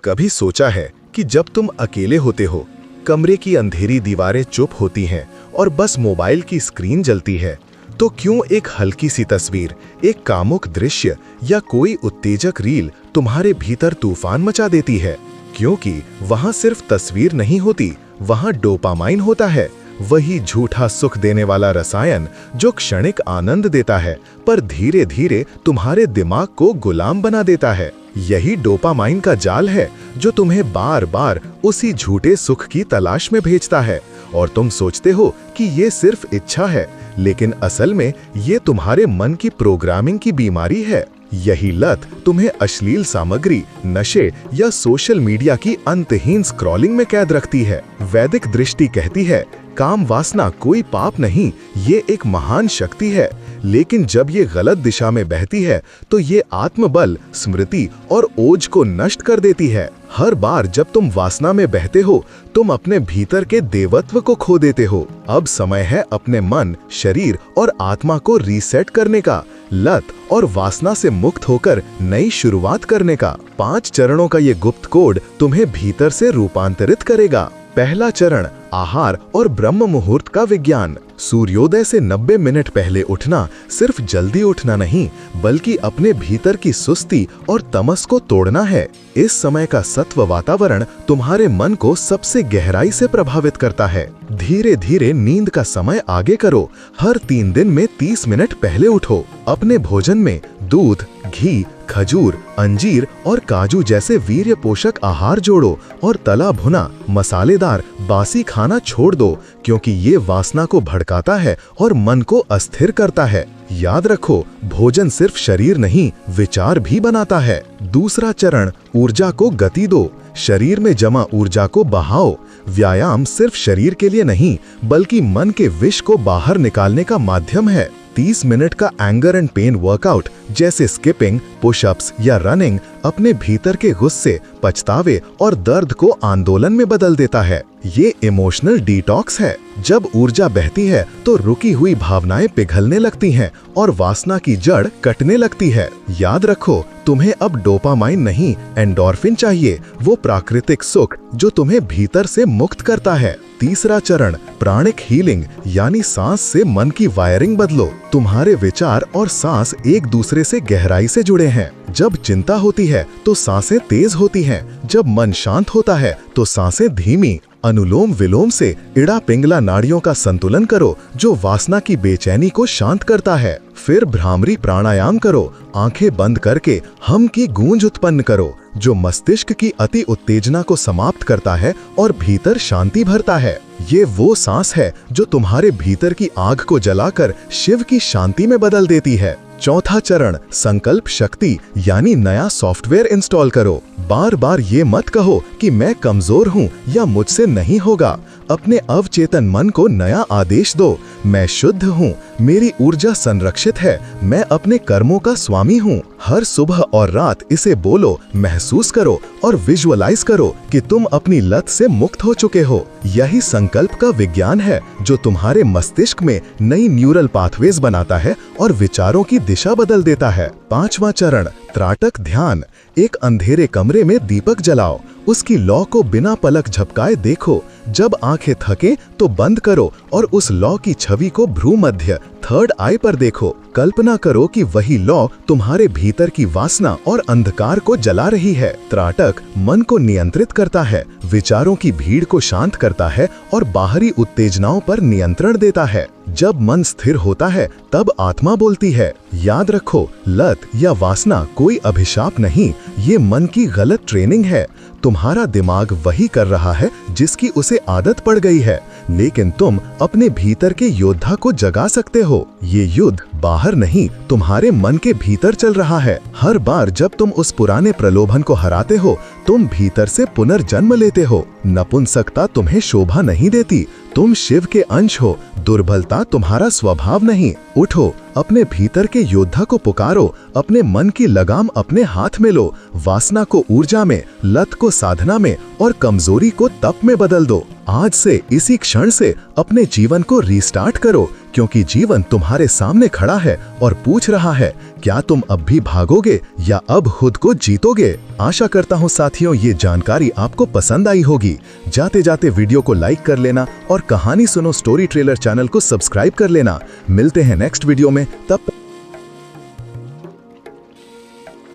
कभी सोचा है कि जब तुम अकेले होते हो, कमरे की अंधेरी दीवारें चुप होती हैं और बस मोबाइल की स्क्रीन जलती है, तो क्यों एक हल्की सी तस्वीर, एक कामुक दृश्य या कोई उत्तेजक रील तुम्हारे भीतर तूफान मचा देती है? क्योंकि वहां सिर्फ तस्वीर नहीं होती, वहां डोपामाइन होता है, वही झूठा सुख देने वाला रसायन जो क्षणिक आनंद देता है पर धीरे धीरे तुम्हारे दिमाग को गुलाम बना देता है। यही डोपामाइन का जाल है जो तुम्हें बार बार उसी झूठे सुख की तलाश में भेजता है और तुम सोचते हो कि ये सिर्फ इच्छा है, लेकिन असल में ये तुम्हारे मन की प्रोग्रामिंग की बीमारी है। यही लत तुम्हें अश्लील सामग्री, नशे या सोशल मीडिया की अंतहीन स्क्रॉलिंग में कैद रखती है। वैदिक दृष्टि कहती है, काम वासना कोई पाप नहीं, ये एक महान शक्ति है। लेकिन जब ये गलत दिशा में बहती है तो ये आत्मबल, स्मृति और ओज को नष्ट कर देती है। हर बार जब तुम वासना में बहते हो, तुम अपने भीतर के देवत्व को खो देते हो। अब समय है अपने मन, शरीर और आत्मा को रीसेट करने का, लत और वासना से मुक्त होकर नई शुरुआत करने का। 5 चरणों का ये गुप्त कोड तुम्हें भीतर से रूपांतरित करेगा। पहला चरण, आहार और ब्रह्म मुहूर्त का विज्ञान। सूर्योदय से 90 मिनट पहले उठना सिर्फ जल्दी उठना नहीं, बल्कि अपने भीतर की सुस्ती और तमस को तोड़ना है। इस समय का सत्व वातावरण तुम्हारे मन को सबसे गहराई से प्रभावित करता है। धीरे धीरे नींद का समय आगे करो। हर 3 दिन में 30 मिनट पहले उठो। अपने भोजन में दूध, घी, खजूर, अंजीर और काजू जैसे वीर्य पोषक आहार जोड़ो और तला भुना, मसालेदार, बासी खाना छोड़ दो, क्योंकि ये वासना को भड़काता है और मन को अस्थिर करता है। याद रखो, भोजन सिर्फ शरीर नहीं, विचार भी बनाता है। दूसरा चरण, ऊर्जा को गति दो। शरीर में जमा ऊर्जा को बहाओ। व्यायाम सिर्फ शरीर के लिए नहीं, बल्कि मन के विष को बाहर निकालने का माध्यम है। 30 मिनट का एंगर एंड पेन वर्कआउट जैसे स्किपिंग, पुशअप्स या रनिंग अपने भीतर के गुस्से, पछतावे और दर्द को आंदोलन में बदल देता है। ये इमोशनल डिटॉक्स है। जब ऊर्जा बहती है तो रुकी हुई भावनाएं पिघलने लगती हैं और वासना की जड़ कटने लगती है। याद रखो, तुम्हें अब डोपामाइन नहीं, एंडोर्फिन चाहिए, वो प्राकृतिक सुख जो तुम्हें भीतर से मुक्त करता है। तीसरा चरण, प्राणिक हीलिंग यानी सांस से मन की वायरिंग बदलो। तुम्हारे विचार और सांस एक दूसरे से गहराई से जुड़े हैं। जब चिंता होती है तो सांसें तेज होती हैं, जब मन शांत होता है तो सांसें धीमी। अनुलोम विलोम से इड़ा पिंगला नाड़ियों का संतुलन करो जो वासना की बेचैनी को शांत करता है। फिर भ्रामरी प्राणायाम करो। आंखें बंद करके हम की गूंज उत्पन्न करो जो मस्तिष्क की अति उत्तेजना को समाप्त करता है और भीतर शांति भरता है। ये वो सांस है जो तुम्हारे भीतर की आग को जलाकर शिव की शांति में बदल देती है। चौथा चरण, संकल्प शक्ति यानी नया सॉफ्टवेयर इंस्टॉल करो। बार बार ये मत कहो कि मैं कमजोर हूँ या मुझसे नहीं होगा। अपने अवचेतन मन को नया आदेश दो, मैं शुद्ध हूँ, मेरी ऊर्जा संरक्षित है, मैं अपने कर्मों का स्वामी हूँ। हर सुबह और रात इसे बोलो, महसूस करो और विजुअलाइज करो कि तुम अपनी लत से मुक्त हो चुके हो। यही संकल्प का विज्ञान है जो तुम्हारे मस्तिष्क में नई न्यूरल पाथवेज बनाता है और विचारों की दिशा बदल देता है। 5वां चरण, त्राटक ध्यान। एक अंधेरे कमरे में दीपक जलाओ, उसकी लौ को बिना पलक झपकाए देखो। जब आंखें थके तो बंद करो और उस लौ की छवि को भ्रू मध्य, थर्ड आई पर देखो। कल्पना करो कि वही लौ तुम्हारे भीतर की वासना और अंधकार को जला रही है। त्राटक मन को नियंत्रित करता है, विचारों की भीड़ को शांत करता है और बाहरी उत्तेजनाओं पर नियंत्रण देता है। जब मन स्थिर होता है तब आत्मा बोलती है। याद रखो, लत या वासना कोई अभिशाप नहीं, ये मन की गलत ट्रेनिंग है। तुम्हारा दिमाग वही कर रहा है जिसकी उसे आदत पड़ गई है, लेकिन तुम अपने भीतर के योद्धा को जगा सकते हो। ये युद्ध बाहर नहीं, तुम्हारे मन के भीतर चल रहा है। हर बार जब तुम उस पुराने प्रलोभन को हराते हो, तुम भीतर से पुनर्जन्म लेते हो। नपुंसकता तुम्हें शोभा नहीं देती, तुम शिव के अंश हो, दुर्बलता तुम्हारा स्वभाव नहीं। उठो, अपने भीतर के योद्धा को पुकारो, अपने मन की लगाम अपने हाथ में लो। वासना को ऊर्जा में, लत को साधना में और कमजोरी को तप में बदल दो। आज से इसी क्षण से अपने जीवन को रीस्टार्ट करो, क्योंकि जीवन तुम्हारे सामने खड़ा है और पूछ रहा है, क्या तुम अब भी भागोगे या अब खुद को जीतोगे। आशा करता हूँ साथियों ये जानकारी आपको पसंद आई होगी। जाते जाते वीडियो को लाइक कर लेना और कहानी सुनो स्टोरी ट्रेलर चैनल को सब्सक्राइब कर लेना। मिलते हैं नेक्स्ट वीडियो में, तब